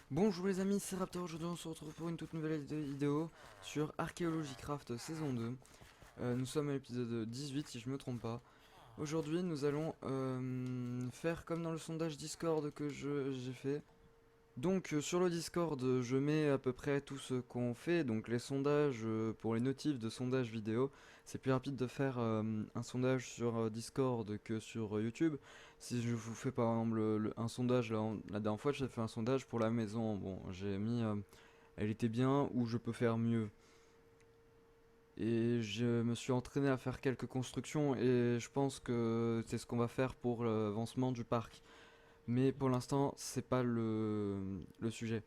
Bonjour les amis, c'est Raptor, aujourd'hui on se retrouve pour une toute nouvelle vidéo sur Archéologie Craft saison 2. Nous sommes à l'épisode 18 si je me trompe pas. Aujourd'hui nous allons faire comme dans le sondage Discord que j'ai fait. Donc sur le Discord je mets à peu près tout ce qu'on fait, donc les sondages pour les notifs de sondage vidéo. C'est plus rapide de faire un sondage sur Discord que sur YouTube. Si je vous fais par exemple un sondage, la dernière fois j'ai fait un sondage pour la maison, bon j'ai mis elle était bien ou je peux faire mieux. Et je me suis entraîné à faire quelques constructions et je pense que c'est ce qu'on va faire pour l'avancement du parc. Mais pour l'instant, c'est pas le sujet.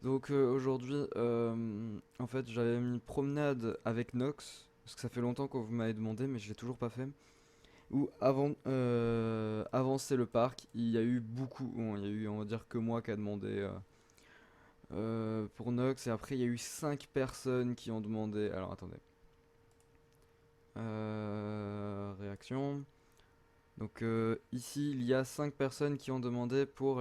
Donc aujourd'hui, en fait, j'avais mis promenade avec Nox, parce que ça fait longtemps qu'on vous m'avez demandé, mais je l'ai toujours pas fait. Ou avancer le parc, il y a eu beaucoup, bon, il y a eu, on va dire que moi qui a demandé pour Nox, et après il y a eu 5 personnes qui ont demandé. Alors attendez. Réaction. Donc ici, il y a 5 personnes qui ont demandé pour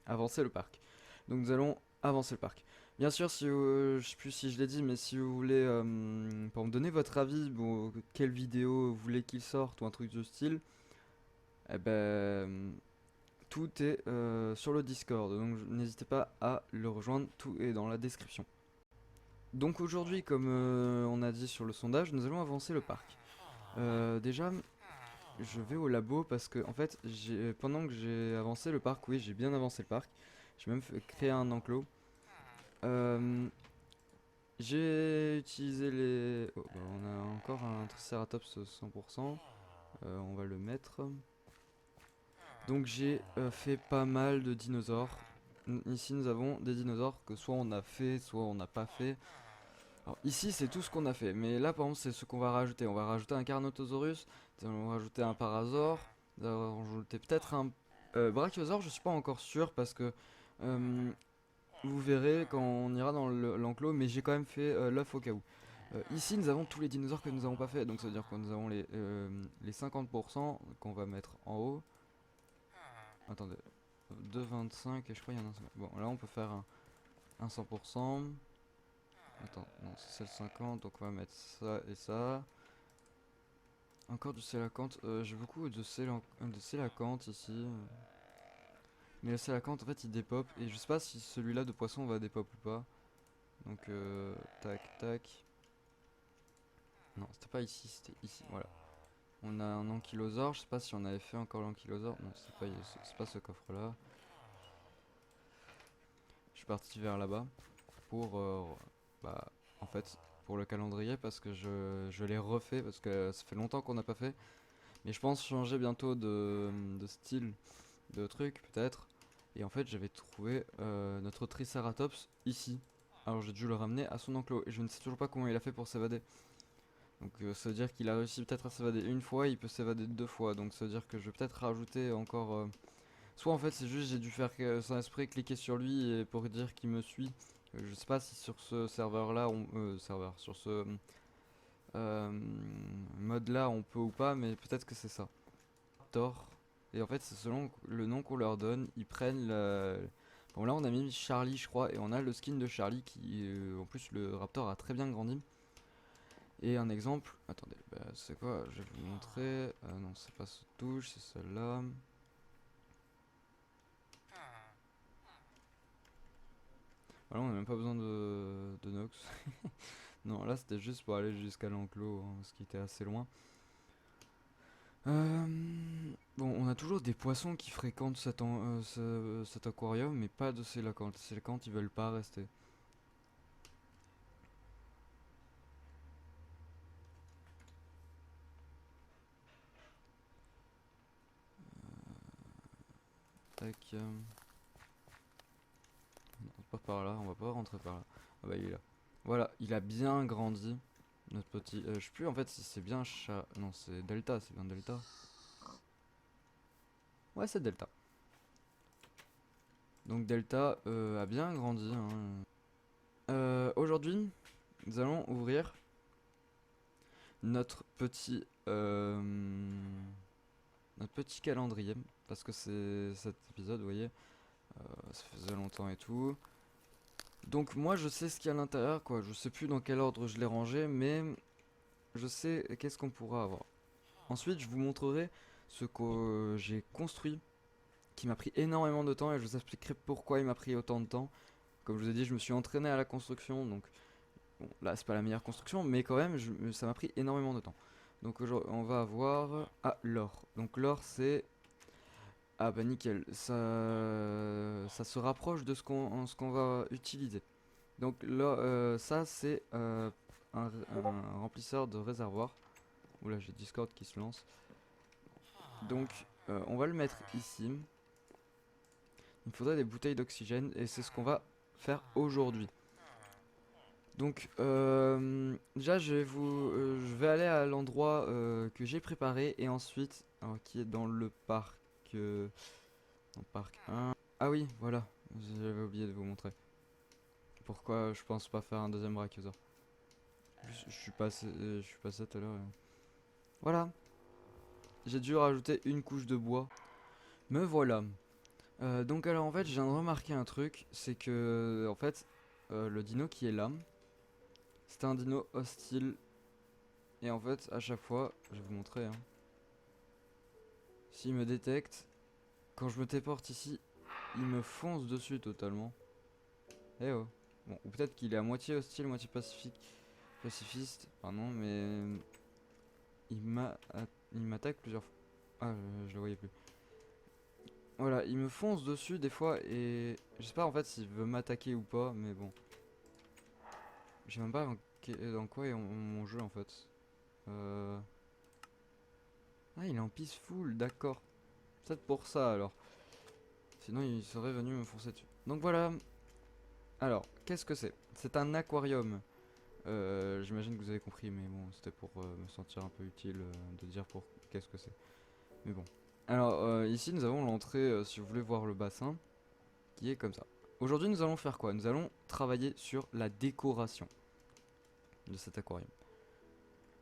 avancer le parc. Donc nous allons avancer le parc. Bien sûr, si je sais plus si je l'ai dit, mais si vous voulez pour me donner votre avis, bon, quelle vidéo vous voulez qu'il sorte ou un truc du style, eh ben tout est sur le Discord. Donc n'hésitez pas à le rejoindre, tout est dans la description. Donc aujourd'hui, comme on a dit sur le sondage, nous allons avancer le parc. Déjà, je vais au labo parce que en fait, pendant que j'ai avancé le parc, oui, j'ai bien avancé le parc. J'ai même créé un enclos. Euh, j'ai utilisé les. Oh, bah, on a encore un Triceratops 100%. On va le mettre. Donc j'ai fait pas mal de dinosaures. Ici, nous avons des dinosaures que soit on a fait, soit on n'a pas fait. Alors ici c'est tout ce qu'on a fait, mais là par exemple c'est ce qu'on va rajouter. On va rajouter un Carnotaurus, on va rajouter un Parasaur, on va rajouter peut-être un Brachiosaure, je suis pas encore sûr parce que euh, vous verrez quand on ira dans l'enclos, mais j'ai quand même fait l'œuf au cas où. Ici nous avons tous les dinosaures que nous n'avons pas fait, donc ça veut dire que nous avons les 50% qu'on va mettre en haut. Attendez, 2,25 et je crois qu'il y en a un. Bon là on peut faire un 100%. Attends, non, c'est le 50, donc on va mettre ça et ça. Encore du sélacanthe. J'ai beaucoup de sélacanthe ici. Mais le sélacanthe, en fait, il dépop. Et je sais pas si celui-là de poisson va dépop ou pas. Donc, tac, tac. Non, c'était pas ici, c'était ici. Voilà. On a un ankylosaure. Je sais pas si on avait fait encore l'ankylosaure. Non, c'est pas ce coffre-là. Je suis parti vers là-bas pour, bah, en fait, pour le calendrier parce que je l'ai refait parce que ça fait longtemps qu'on n'a pas fait. Mais je pense changer bientôt de style de truc peut-être. Et en fait j'avais trouvé notre Triceratops ici. Alors j'ai dû le ramener à son enclos. Et je ne sais toujours pas comment il a fait pour s'évader. Donc ça veut dire qu'il a réussi peut-être à s'évader une fois, il peut s'évader deux fois. Donc ça veut dire que je vais peut-être rajouter encore... Soit en fait c'est juste j'ai dû faire sans esprit cliquer sur lui et pour dire qu'il me suit. Je sais pas si sur ce serveur là, sur ce mode là on peut ou pas, mais peut-être que c'est ça. Raptor. Et en fait, c'est selon le nom qu'on leur donne, ils prennent le... Bon là on a mis Charlie je crois et on a le skin de Charlie qui en plus le Raptor a très bien grandi. Et un exemple, attendez, bah, c'est quoi? Je vais vous montrer. Non c'est pas ce touche, c'est celle-là. Voilà, on n'a même pas besoin de Nox. Non là c'était juste pour aller jusqu'à l'enclos, hein, ce qui était assez loin. Bon, on a toujours des poissons qui fréquentent cet aquarium, mais pas de sélacantes. Les sélacantes, ils veulent pas rester. Tac. Non, pas par là, on va pas rentrer par là. Ah bah il est là. Voilà, il a bien grandi. Notre petit... je sais plus en fait si c'est bien chat... Non, c'est Delta, c'est bien Delta. Ouais, c'est Delta. Donc Delta a bien grandi, hein. Aujourd'hui, nous allons ouvrir notre petit, notre petit calendrier. Parce que c'est cet épisode, vous voyez, ça faisait longtemps et tout. Donc moi je sais ce qu'il y a à l'intérieur, quoi. Je sais plus dans quel ordre je l'ai rangé, mais je sais qu'est-ce qu'on pourra avoir. Ensuite, je vous montrerai ce que j'ai construit, qui m'a pris énormément de temps, et je vous expliquerai pourquoi il m'a pris autant de temps. Comme je vous ai dit, je me suis entraîné à la construction, donc bon, là c'est pas la meilleure construction, mais quand même, ça m'a pris énormément de temps. Donc aujourd'hui, on va avoir l'or. Donc l'or c'est bah nickel, ça se rapproche de ce qu'on va utiliser. Donc là, ça c'est un remplisseur de réservoir. Oula, j'ai Discord qui se lance. Donc on va le mettre ici. Il me faudrait des bouteilles d'oxygène et c'est ce qu'on va faire aujourd'hui. Donc déjà je vais aller à l'endroit que j'ai préparé et ensuite qui est dans le parc dans le parc 1. Ah oui, voilà, j'avais oublié de vous montrer. Pourquoi je pense pas faire un deuxième brachiosaure. Je suis passé tout à l'heure. Voilà, j'ai dû rajouter une couche de bois. Me voilà. Donc alors en fait, je viens de remarquer un truc, c'est que en fait, le dino qui est là, c'est un dino hostile. Et en fait, à chaque fois, je vais vous montrer, hein, s'il me détecte, quand je me téléporte ici, il me fonce dessus totalement. Eh oh. Bon, ou peut-être qu'il est à moitié hostile, moitié pacifiste, pardon, mais il m'a, il m'attaque plusieurs fois. Ah, je le voyais plus. Voilà, il me fonce dessus des fois et je sais pas en fait s'il veut m'attaquer ou pas, mais bon. Je sais même pas dans quoi est mon jeu en fait. Euh... Ah, il est en peaceful, d'accord. Peut-être pour ça alors. Sinon, il serait venu me foncer dessus. Donc voilà. Alors, qu'est-ce que c'est? C'est un aquarium. J'imagine que vous avez compris, mais bon, c'était pour me sentir un peu utile de dire pour qu'est-ce que c'est. Mais bon. Alors, ici, nous avons l'entrée, si vous voulez voir le bassin, qui est comme ça. Aujourd'hui, nous allons faire quoi? Nous allons travailler sur la décoration de cet aquarium.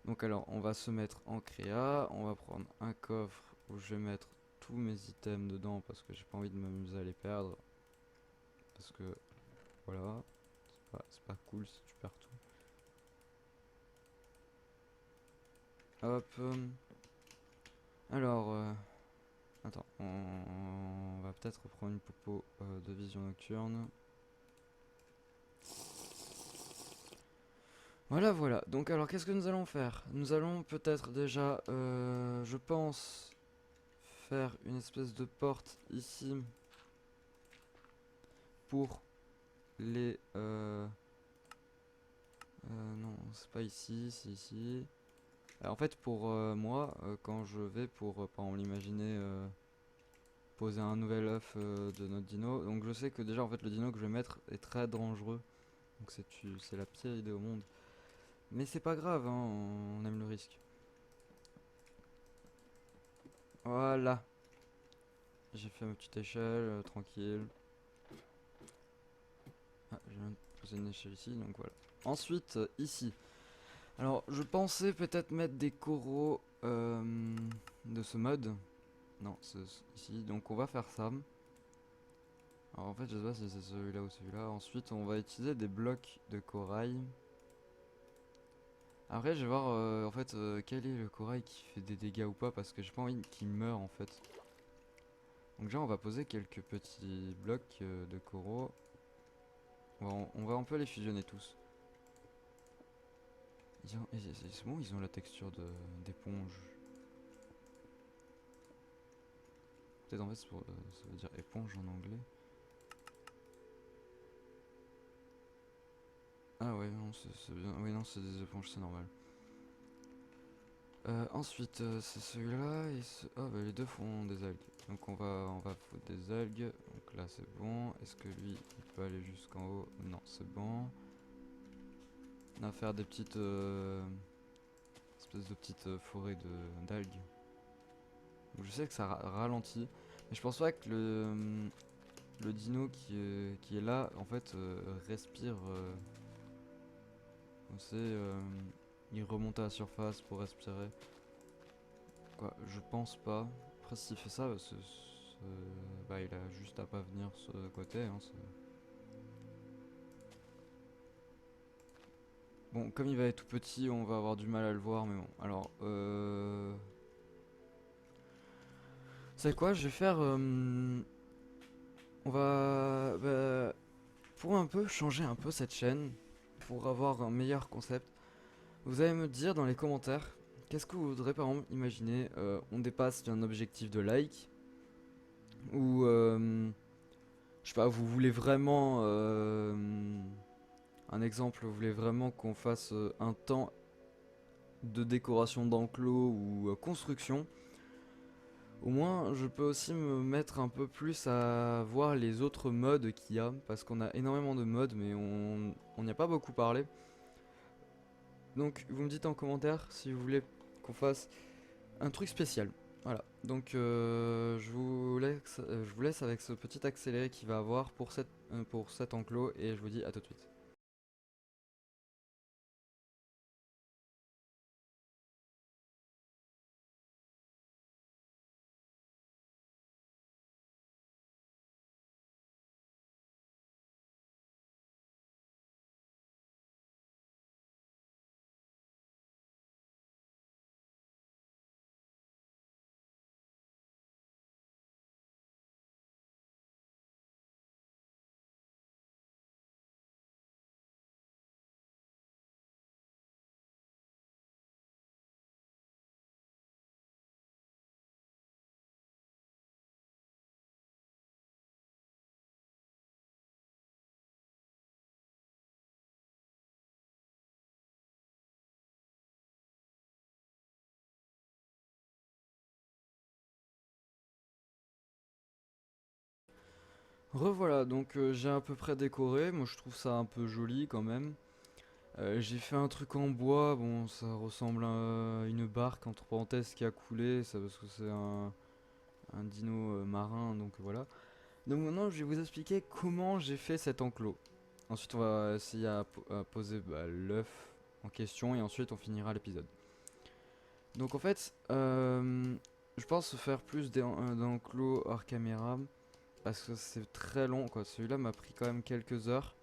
Donc alors, on va se mettre en créa, on va prendre un coffre où je vais mettre tous mes items dedans parce que j'ai pas envie de m'amuser à les perdre. Parce que, voilà, c'est pas cool si tu perds tout. Hop. Alors, attends, on va peut-être reprendre une popo de vision nocturne. Voilà, voilà. Donc alors, qu'est-ce que nous allons faire? Nous allons peut-être déjà, je pense, faire une espèce de porte ici pour les... non, c'est pas ici, c'est ici. En fait, pour moi, quand je vais pour, par exemple, imaginer poser un nouvel œuf de notre dino, donc je sais que déjà, en fait, le dino que je vais mettre est très dangereux. Donc c'est la pire idée au monde. Mais c'est pas grave, hein, on aime le risque. Voilà. J'ai fait ma petite échelle, tranquille. Ah, je viens de poser une échelle ici, donc voilà. Ensuite, ici. Alors, je pensais peut-être mettre des coraux de ce mode. Non, c'est ici. Donc, on va faire ça. Alors, en fait, je sais pas si c'est celui-là ou celui-là. Ensuite, on va utiliser des blocs de corail. Après, je vais voir en fait quel est le corail qui fait des dégâts ou pas parce que j'ai pas envie qu'il meure en fait. Donc, déjà, on va poser quelques petits blocs de coraux. On va un peu les fusionner tous. C'est bon, ils ont la texture d'éponge. Peut-être en fait, ça veut dire éponge en anglais. Ah ouais, non, c'est bien. Oui, non, c'est des éponges, c'est normal. Ensuite, c'est celui-là et oh, bah, les deux font des algues. Donc on va foutre des algues. Donc là, c'est bon. Est-ce que lui, il peut aller jusqu'en haut? Non, c'est bon. On va faire des petites espèces de petites forêts d'algues. Donc je sais que ça ralentit, mais je pense pas que le dino qui est là, en fait, respire. C'est il remonte à la surface pour respirer. Quoi, je pense pas. Après, s'il fait ça, bah, il a juste à pas venir ce côté. Hein, bon, comme il va être tout petit, on va avoir du mal à le voir, mais bon. Alors, c'est quoi? Je vais faire. On va. Bah, pour un peu changer un peu cette chaîne, pour avoir un meilleur concept, vous allez me dire dans les commentaires qu'est-ce que vous voudrez par exemple imaginer. On dépasse d'un objectif de like, ou je sais pas, vous voulez vraiment. Un exemple, vous voulez vraiment qu'on fasse un temps de décoration d'enclos ou construction. Au moins, je peux aussi me mettre un peu plus à voir les autres modes qu'il y a, parce qu'on a énormément de modes, mais on n'y a pas beaucoup parlé. Donc, vous me dites en commentaire si vous voulez qu'on fasse un truc spécial. Voilà. Donc, je vous laisse avec ce petit accéléré qu'il va avoir pour cet enclos, et je vous dis à tout de suite. Revoilà, donc j'ai à peu près décoré. Moi, je trouve ça un peu joli quand même. J'ai fait un truc en bois, bon ça ressemble à une barque entre parenthèses qui a coulé, ça parce que c'est un dino marin, donc voilà. Donc maintenant je vais vous expliquer comment j'ai fait cet enclos. Ensuite on va essayer à poser bah, l'œuf en question et ensuite on finira l'épisode. Donc en fait, je pense faire plus d'enclos hors caméra parce que c'est très long quoi. Celui-là m'a pris quand même quelques heures.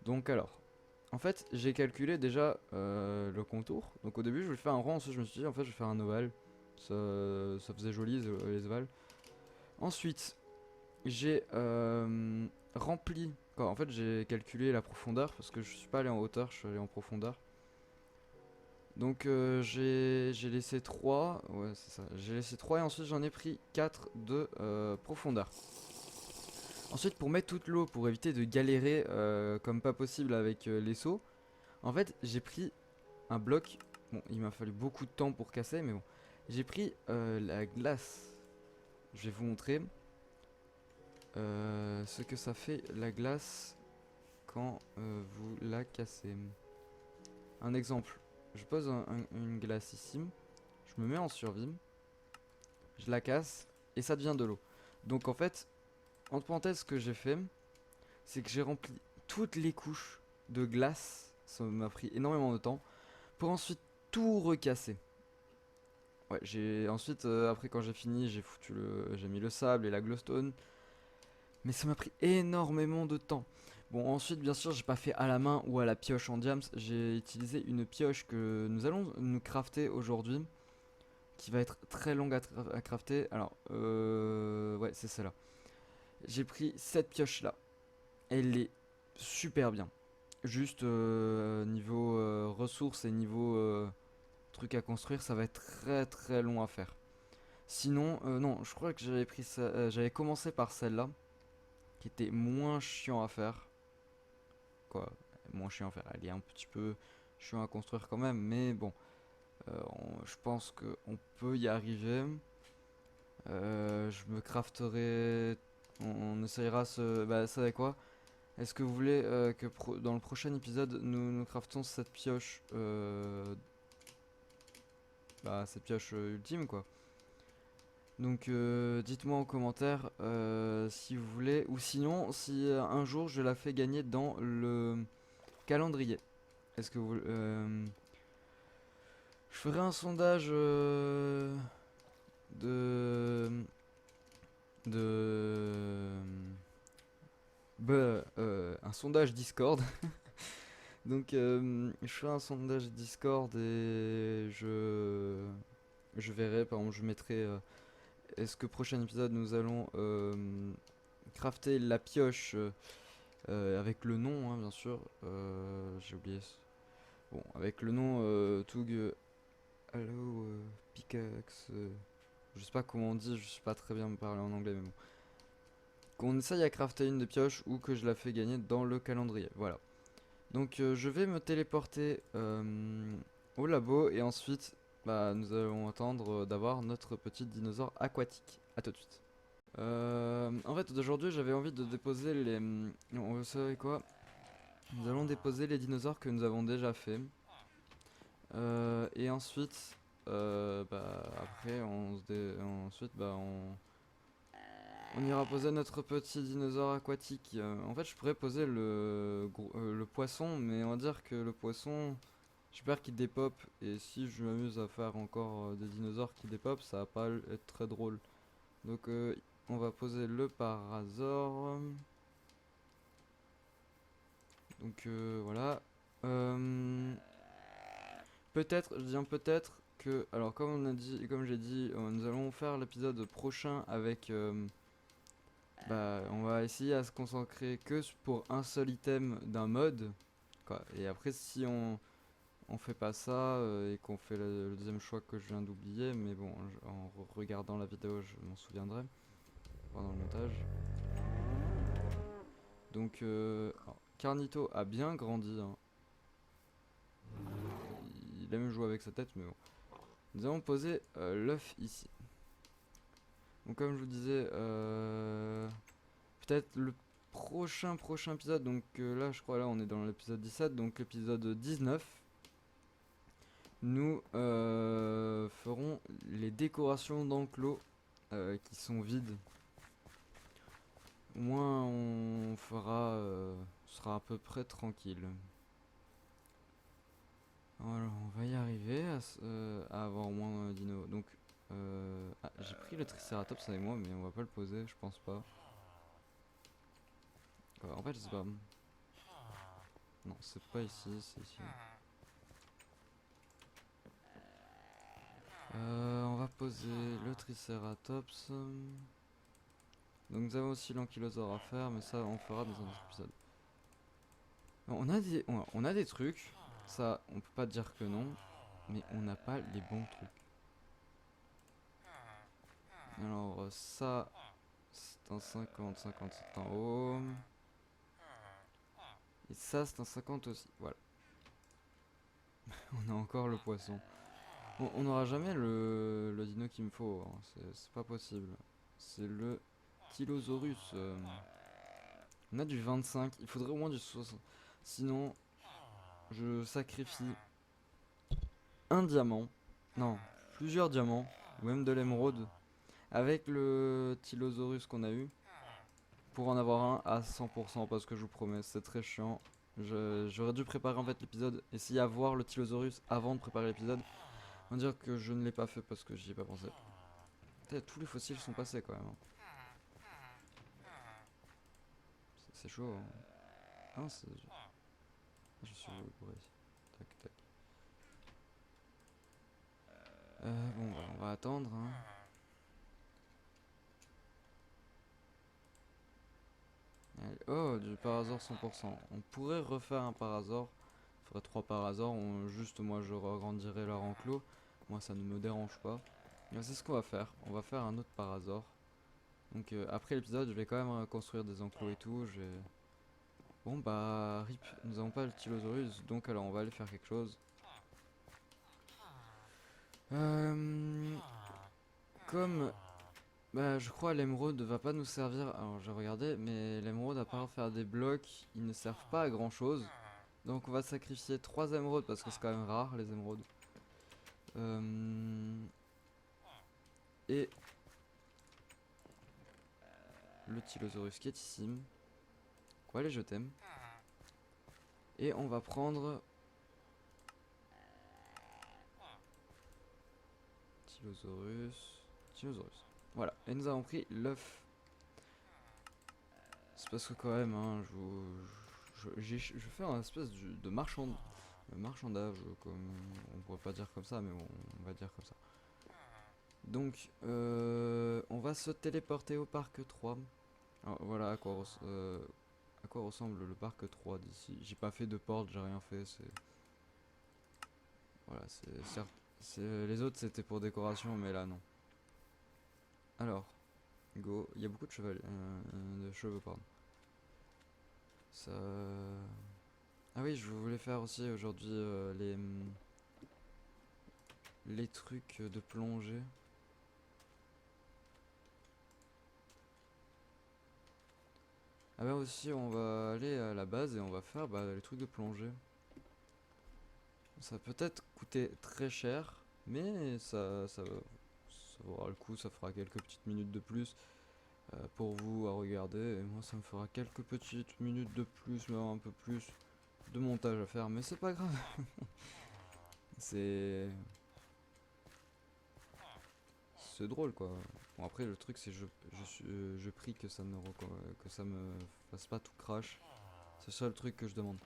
Donc alors, en fait, j'ai calculé déjà le contour. Donc au début, je voulais faire un rond, ensuite je me suis dit en fait, je vais faire un ovale. Ça faisait joli les ovales. Ensuite, j'ai rempli. En fait, j'ai calculé la profondeur parce que je suis pas allé en hauteur, je suis allé en profondeur. Donc j'ai laissé 3. Ouais, c'est ça. J'ai laissé 3 et ensuite j'en ai pris 4 de profondeur. Ensuite, pour mettre toute l'eau, pour éviter de galérer comme pas possible avec les seaux, en fait, j'ai pris un bloc. Bon, il m'a fallu beaucoup de temps pour casser, mais bon. J'ai pris la glace. Je vais vous montrer ce que ça fait la glace quand vous la cassez. Un exemple. Je pose une glace ici. Je me mets en survie. Je la casse et ça devient de l'eau. Donc en fait, entre parenthèses, ce que j'ai fait, c'est que j'ai rempli toutes les couches de glace. Ça m'a pris énormément de temps pour ensuite tout recasser. Ouais, j'ai ensuite après quand j'ai fini, j'ai mis le sable et la glowstone, mais ça m'a pris énormément de temps. Bon, ensuite bien sûr, j'ai pas fait à la main ou à la pioche en diams, j'ai utilisé une pioche que nous allons nous crafter aujourd'hui qui va être très longue à crafter. Alors ouais, c'est celle-là. J'ai pris cette pioche là. Elle est super bien. Juste niveau ressources et niveau truc à construire, ça va être très très long à faire. Sinon, non, je crois que j'avais commencé par celle-là, qui était moins chiant à faire. Quoi, moins chiant à faire. Elle est un petit peu chiant à construire quand même, mais bon, je pense qu'on peut y arriver. Je me crafterai. On essayera ce. Bah, ça avec quoi? Est-ce que vous voulez que dans le prochain épisode, nous craftons cette pioche, bah, cette pioche ultime quoi? Donc dites-moi en commentaire si vous voulez, ou sinon si un jour je la fais gagner dans le calendrier. Est-ce que vous Je ferai un sondage de de un sondage Discord. Donc je ferai un sondage Discord et je verrai. Par exemple, je mettrai est-ce que prochain épisode nous allons crafter la pioche avec le nom, hein, bien sûr. J'ai oublié. Bon, avec le nom Tug Hello Pickaxe. Je sais pas comment on dit, je sais pas très bien me parler en anglais, mais bon. Qu'on essaye à crafter une des pioches ou que je la fais gagner dans le calendrier. Voilà. Donc je vais me téléporter au labo et ensuite bah, nous allons attendre d'avoir notre petit dinosaure aquatique. A tout de suite. En fait, d'aujourd'hui, j'avais envie de déposer les. Vous savez quoi? Nous allons déposer les dinosaures que nous avons déjà fait. Et ensuite, bah, après, ensuite, bah, on ira poser notre petit dinosaure aquatique. En fait, je pourrais poser le poisson, mais on va dire que le poisson, j'ai peur qu'il dépop. Et si je m'amuse à faire encore des dinosaures qui dépop, ça va pas être très drôle. Donc, on va poser le parasaure. Donc, voilà. Euh, Peut-être, je dis un peut-être que, alors comme j'ai dit, nous allons faire l'épisode prochain avec. Bah, on va essayer à se concentrer que pour un seul item d'un mode, quoi. Et après, si on fait pas ça et qu'on fait le deuxième choix que je viens d'oublier, mais bon, en regardant la vidéo, je m'en souviendrai pendant le montage. Donc, alors, Carnito a bien grandi, hein. Il aime jouer avec sa tête, mais bon. Nous allons poser l'œuf ici. Donc, comme je vous disais, peut-être le prochain épisode, donc là je crois là on est dans l'épisode 17, donc l'épisode 19, nous ferons les décorations d'enclos qui sont vides. Au moins on sera à peu près tranquille. Voilà, on va y arriver à avoir au moins un dino. Donc j'ai pris le Triceratops avec moi mais on va pas le poser, je pense pas. En fait je sais pas. Non, c'est pas ici, c'est ici. On va poser le Triceratops. Donc nous avons aussi l'ankylosaure à faire, mais ça on fera dans un autre épisode. On a des trucs, ça on peut pas dire que non, mais on n'a pas les bons trucs. Alors ça, c'est un 50, 50 c'est en haut. Et ça c'est un 50 aussi, voilà. On a encore le poisson. On n'aura jamais le dino qu'il me faut, hein. C'est pas possible. C'est le Tylosaurus. On a du 25, il faudrait au moins du 60. Sinon, je sacrifie un diamant, non, plusieurs diamants, ou même de l'émeraude, avec le Tylosaurus qu'on a eu, pour en avoir un à 100%, parce que je vous promets, c'est très chiant. J'aurais dû préparer en fait l'épisode, essayer à voir le Tylosaurus avant de préparer l'épisode. On va dire que je ne l'ai pas fait parce que j'y ai pas pensé. Putain, tous les fossiles sont passés quand même, hein. C'est chaud, hein. Ah, je suis bourré. Tac, tac. Bon, bah, on va attendre, hein. Allez. Oh, du Parasaur 100%. On pourrait refaire un Parasaur. Il faudrait 3 Parasaurs. Juste, moi, je agrandirai leur enclos. Moi, ça ne me dérange pas. C'est ce qu'on va faire. On va faire un autre Parasaur. Donc, après l'épisode, je vais quand même construire des enclos et tout. Bon, bah, rip. Nous n'avons pas le Tylosaurus. Donc, alors, on va aller faire quelque chose. Comme bah, je crois l'émeraude va pas nous servir. Alors, j'ai regardé, mais l'émeraude, à part faire des blocs, ils ne servent pas à grand chose. Donc, on va sacrifier 3 émeraudes parce que c'est quand même rare les émeraudes. Et le Tylosaurus qui est ici. Quoi, les je t'aime. Et on va prendre Tylosaurus. Tylosaurus. Voilà, et nous avons pris l'œuf. C'est parce que quand même, hein, je fais un espèce de marchandage, comme on pourrait pas dire comme ça, mais on va dire comme ça. Donc, on va se téléporter au parc 3. Alors, voilà à quoi ressemble le parc 3 d'ici. J'ai pas fait de porte, j'ai rien fait. Voilà, c'est certes. Les autres c'était pour décoration, mais là non. Alors, go. Il y a beaucoup de de cheveux, pardon. Ça. Ah oui, je voulais faire aussi aujourd'hui les trucs de plongée. Ah bah aussi, on va aller à la base et on va faire les trucs de plongée. Ça peut être coûter très cher, mais ça vaudra le coup, ça fera quelques petites minutes de plus pour vous à regarder. Et moi, ça me fera quelques petites minutes de plus, même un peu plus de montage à faire, mais c'est pas grave. c'est c'est drôle quoi. Bon après le truc c'est je prie que ça ne que ça me fasse pas tout crash. C'est ça le truc que je demande.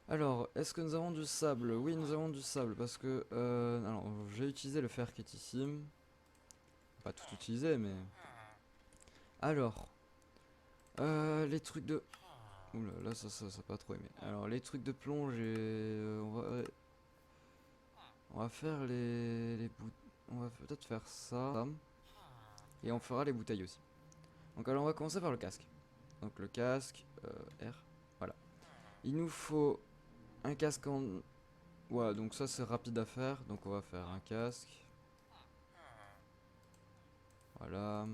Alors, est-ce que nous avons du sable? Oui, nous avons du sable parce que alors j'ai utilisé le fer qui est ici. Pas tout utilisé mais alors les trucs de oula là ça pas trop aimé. Alors les trucs de plonge et on va faire les bouts. On va peut-être faire ça. Et on fera les bouteilles aussi. Donc alors on va commencer par le casque. Donc le casque, R, voilà. Il nous faut un casque en... Ouais, donc ça c'est rapide à faire. Donc on va faire un casque. Voilà.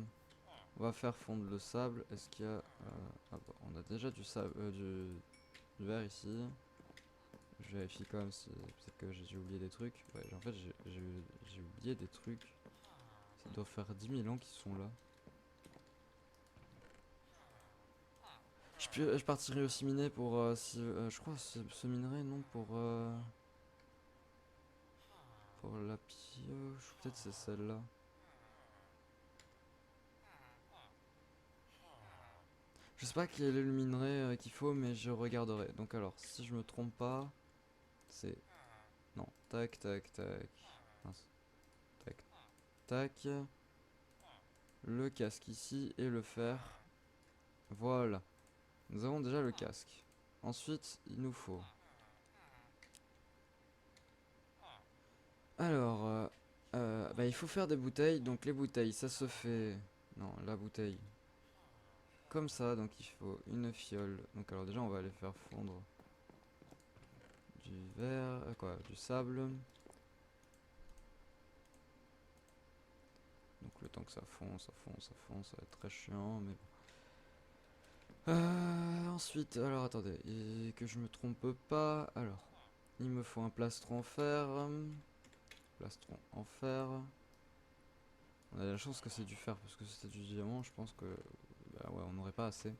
On va faire fondre le sable. Est-ce qu'il y a... ah bon, on a déjà du sable, du verre ici. Je vérifie quand même si... Peut-être que j'ai oublié des trucs. Ouais, en fait j'ai oublié des trucs. Ça doit faire 10 000 ans qu'ils sont là. Je partirai aussi miner pour si je crois ce minerai non pour la pioche, peut-être c'est celle-là. Je sais pas quel est le minerai qu'il faut mais je regarderai. Donc alors, si je me trompe pas, c'est non, tac tac tac. Mince. Tac tac. Le casque ici et le fer. Voilà. Nous avons déjà le casque. Ensuite, il nous faut alors il faut faire des bouteilles. Donc les bouteilles, ça se fait non, la bouteille comme ça, donc il faut une fiole. Donc alors déjà on va aller faire fondre du verre, du sable. Donc le temps que ça fond, ça fond, ça fond, ça va être très chiant, mais bon. Ensuite, alors attendez, et que je me trompe pas, alors il me faut un plastron en fer. Plastron en fer. On a de la chance que c'est du fer, parce que si c'était du diamant, je pense que ouais, on n'aurait pas assez.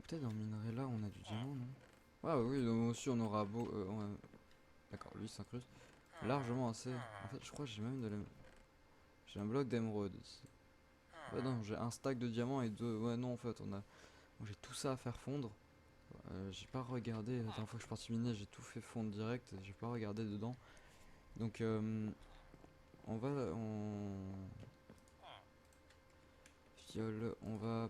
Peut-être dans le minerai là on a du diamant, non? Ah oui, donc aussi on aura beau... D'accord, lui il s'incruste largement assez. En fait, je crois que j'ai même j'ai un bloc d'émeraude ici. Ouais, non, j'ai un stack de diamants et deux... Ouais, non, en fait, j'ai tout ça à faire fondre. J'ai pas regardé, la dernière fois que je suis parti miner, j'ai tout fait fondre direct, j'ai pas regardé dedans. Donc, on va... Fiole, on va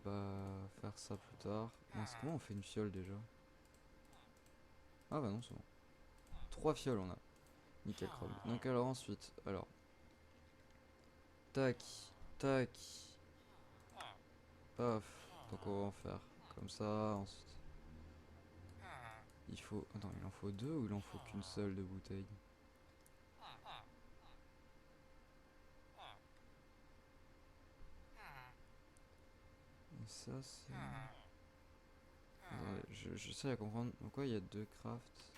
faire ça plus tard. Mince, comment on fait une fiole déjà? Ah bah non, c'est bon. 3 fioles on a. Nickel chrome. Donc alors ensuite, tac, tac, paf. Donc on va en faire comme ça. Ensuite, il faut... Attends, il en faut deux ou il en faut qu'une seule de bouteille? Et ça c'est... Attendez, je sais à comprendre pourquoi il y a deux crafts.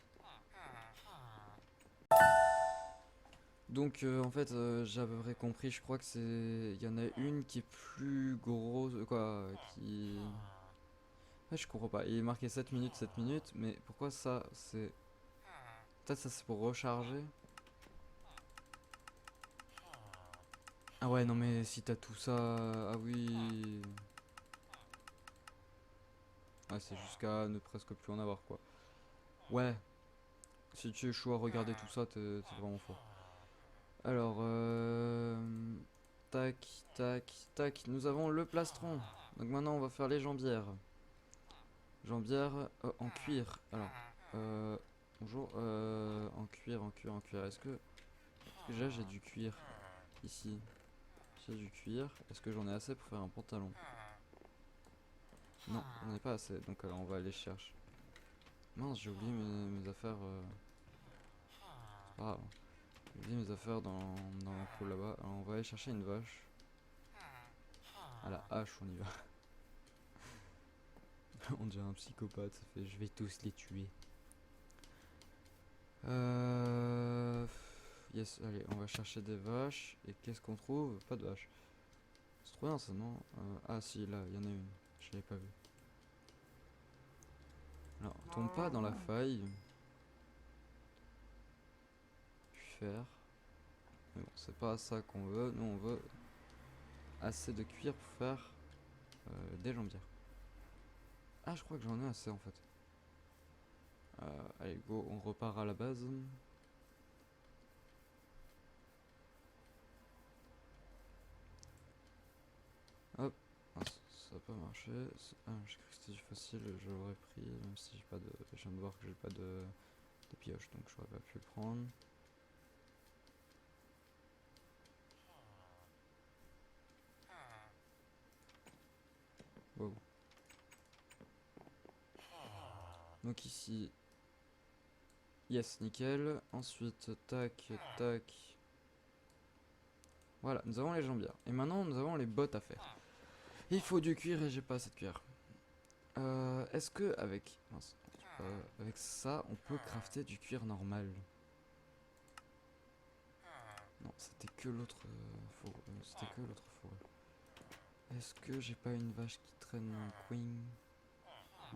Donc en fait j'ai à peu près compris, je crois que c'est... Il y en a une qui est plus grosse, qui... Ouais, je comprends pas, il est marqué 7 minutes, mais pourquoi ça c'est... Peut-être ça c'est pour recharger. Ah ouais, non mais si t'as tout ça... Ah oui... Ah, c'est jusqu'à ne presque plus en avoir, quoi. Ouais, si tu échoues à regarder tout ça, t'es vraiment fort. Alors, tac, tac, tac. Nous avons le plastron. Donc maintenant, on va faire les jambières. Jambières en cuir. Alors, bonjour. En cuir, en cuir, en cuir. Est-ce que déjà j'ai du cuir ici? J'ai du cuir. Est-ce que j'en ai assez pour faire un pantalon? Non, j'en ai pas assez. Donc alors, on va aller chercher. Mince, j'ai oublié mes affaires. C'est pas grave. J'ai oublié mes affaires dans l'enclos là-bas. Alors, on va aller chercher une vache. À la hache, on y va. On dirait un psychopathe, ça fait je vais tous les tuer. Euh... Yes, allez, on va chercher des vaches. Et qu'est-ce qu'on trouve? Pas de vaches. C'est trop bien ça, non? Ah si, là, il y en a une. Je l'avais pas vu. Alors, tombe pas dans la faille. Puis faire. Mais bon, c'est pas ça qu'on veut. Nous, on veut assez de cuir pour faire des jambières. Ah, je crois que j'en ai assez en fait. Allez, go, on repart à la base. Hop. Ah, ça a pas marché. Ah, j'ai cru que c'était du facile, je l'aurais pris, même si j'ai pas de. Je viens de voir que j'ai pas de pioche, donc j'aurais pas pu le prendre. Wow. Donc ici. Yes, nickel. Ensuite, tac, tac. Voilà, nous avons les jambières. Et maintenant, nous avons les bottes à faire. Il faut du cuir et j'ai pas assez de cuir. Est-ce que avec. Mince, avec ça, on peut crafter du cuir normal? Non, c'était que l'autre c'était que l'autre forêt. Est-ce que j'ai pas une vache qui traîne un queen?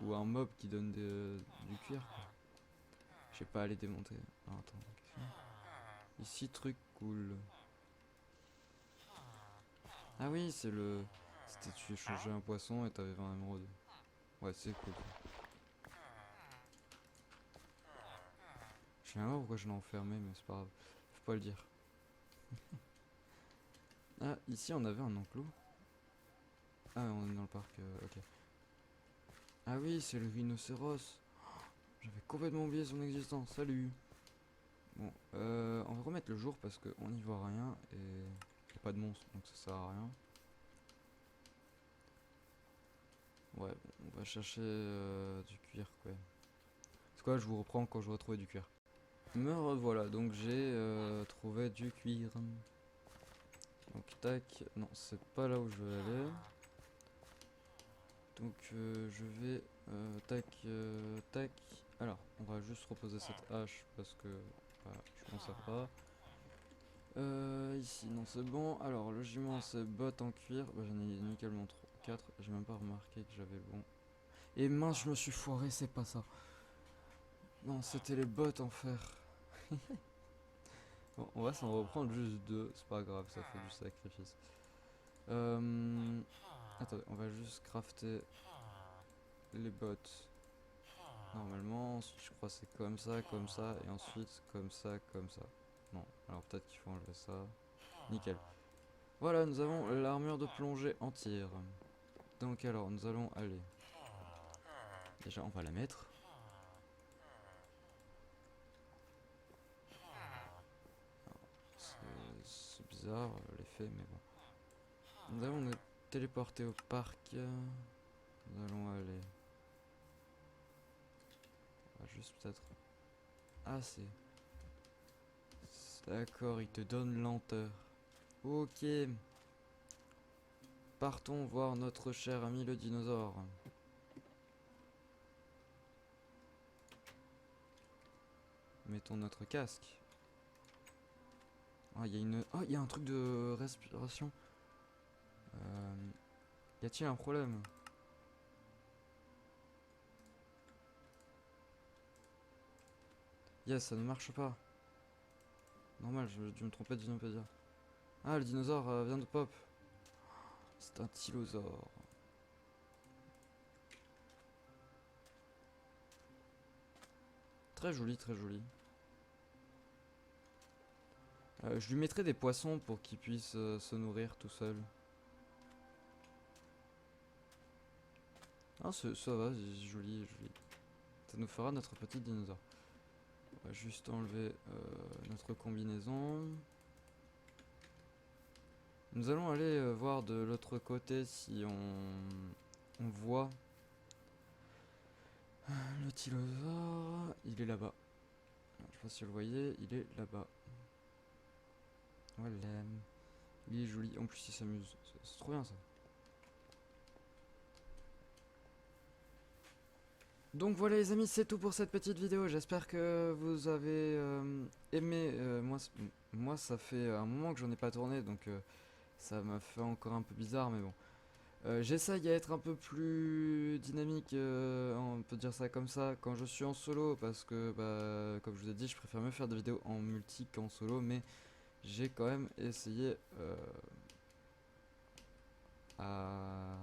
Ou un mob qui donne du cuir? Je sais pas aller démonter. Ah, attends, qu'est-ce qu'il y a ici, truc cool. Ah oui, c'est le. C'était tu échangeais un poisson et t'avais 20 émeraudes. Ouais, c'est cool. Je sais même pas pourquoi je l'ai enfermé, mais c'est pas grave. Faut pas le dire. Ah, ici on avait un enclos. Ah, on est dans le parc, ok. Ah oui, c'est le rhinocéros. J'avais complètement oublié son existence. Salut. Bon, on va remettre le jour parce qu'on n'y voit rien et il n'y a pas de monstre donc ça sert à rien. Ouais, bon, on va chercher du cuir quoi. C'est quoi, je vous reprends quand je retrouve du cuir. Me revoilà, donc j'ai trouvé du cuir. Donc tac, non c'est pas là où je veux aller. Donc je vais tac tac. Alors on va juste reposer cette hache parce que bah, je m'en sers pas. Ici non c'est bon. Alors logement c'est bottes en cuir. Bah, j'en ai nickelement 4. J'ai même pas remarqué que j'avais le bon. Et mince je me suis foiré, c'est pas ça. Non c'était les bottes en fer. Bon, on va s'en reprendre juste deux, c'est pas grave, ça fait du sacrifice. Attendez, on va juste crafter les bottes. Normalement, ensuite je crois que c'est comme ça, et ensuite comme ça, comme ça. Non, alors peut-être qu'il faut enlever ça. Nickel. Voilà, nous avons l'armure de plongée en tir. Donc alors, nous allons aller. Déjà, on va la mettre. C'est bizarre l'effet, mais bon. Nous allons nous téléporter au parc. Nous allons aller. On va juste peut-être. Ah, c'est. D'accord, il te donne lenteur. Ok. Partons voir notre cher ami le dinosaure. Mettons notre casque. Ah, il y a une. Oh, il y a un truc de respiration. Y a-t-il un problème? Yes, ça ne marche pas. Normal, je me trompais de Dynopédia. Ah, le dinosaure vient de pop. C'est un tylosaure. Très joli, très joli. Je lui mettrai des poissons pour qu'il puisse se nourrir tout seul. Ah, ça va, c'est joli, joli. Ça nous fera notre petit dinosaure. On va juste enlever notre combinaison. Nous allons aller voir de l'autre côté si on voit le tylosaure. Il est là-bas. Je sais pas si vous le voyez, il est là-bas. Voilà. Il est joli. En plus, il s'amuse. C'est trop bien ça. Donc voilà les amis, c'est tout pour cette petite vidéo. J'espère que vous avez aimé. Moi, ça fait un moment que j'en ai pas tourné, donc ça m'a fait encore un peu bizarre, mais bon. J'essaye à être un peu plus dynamique, on peut dire ça comme ça, quand je suis en solo, parce que, bah, comme je vous ai dit, je préfère mieux faire des vidéos en multi qu'en solo, mais j'ai quand même essayé à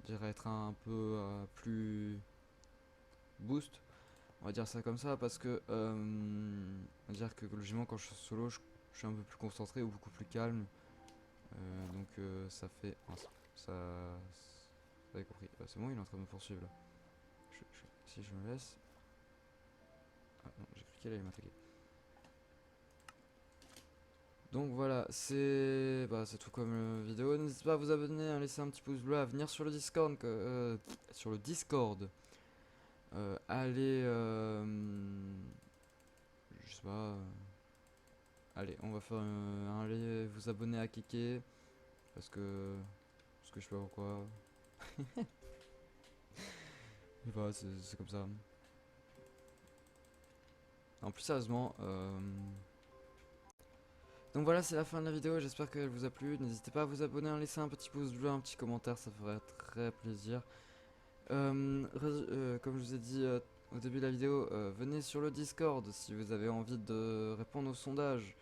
dire être un peu plus boost, on va dire ça comme ça, parce que on va dire que logiquement quand je suis solo, je suis un peu plus concentré ou beaucoup plus calme, donc ça fait ça, vous avez compris. C'est bon, il est en train de me poursuivre là. Si je me laisse. Ah non, j'ai cru qu'elle allait m'attaquer. Donc voilà, c'est tout comme vidéo. N'hésitez pas à vous abonner, à laisser un petit pouce bleu, à venir sur le Discord. Sur le Discord. Allez, je sais pas. Allez, on va faire allez vous abonner à Keke. Parce que je sais pas pourquoi. Je sais pas, c'est comme ça. En plus sérieusement, donc voilà, c'est la fin de la vidéo, j'espère qu'elle vous a plu. N'hésitez pas à vous abonner, à laisser un petit pouce bleu, un petit commentaire, ça ferait très plaisir. Comme je vous ai dit au début de la vidéo, venez sur le Discord si vous avez envie de répondre au sondage.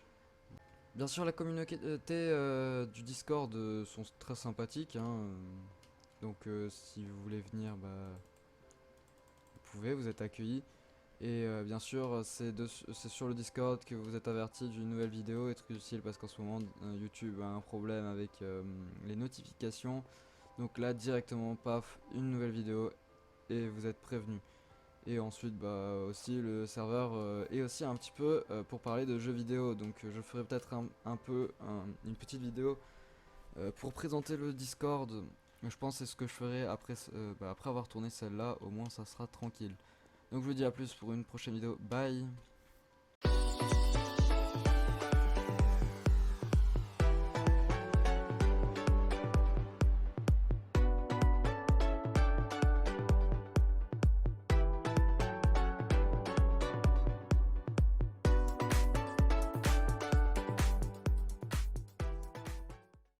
Bien sûr, la communauté du Discord sont très sympathiques, hein, donc si vous voulez venir, bah, vous pouvez, vous êtes accueillis. Et bien sûr, c'est sur le Discord que vous êtes averti d'une nouvelle vidéo et trucs du style, parce qu'en ce moment, YouTube a un problème avec les notifications. Donc là, directement, paf, une nouvelle vidéo et vous êtes prévenu. Et ensuite, bah aussi, le serveur est aussi un petit peu pour parler de jeux vidéo. Donc je ferai peut-être une petite vidéo pour présenter le Discord. Je pense que c'est ce que je ferai après avoir tourné celle-là, au moins ça sera tranquille. Donc je vous dis à plus pour une prochaine vidéo. Bye.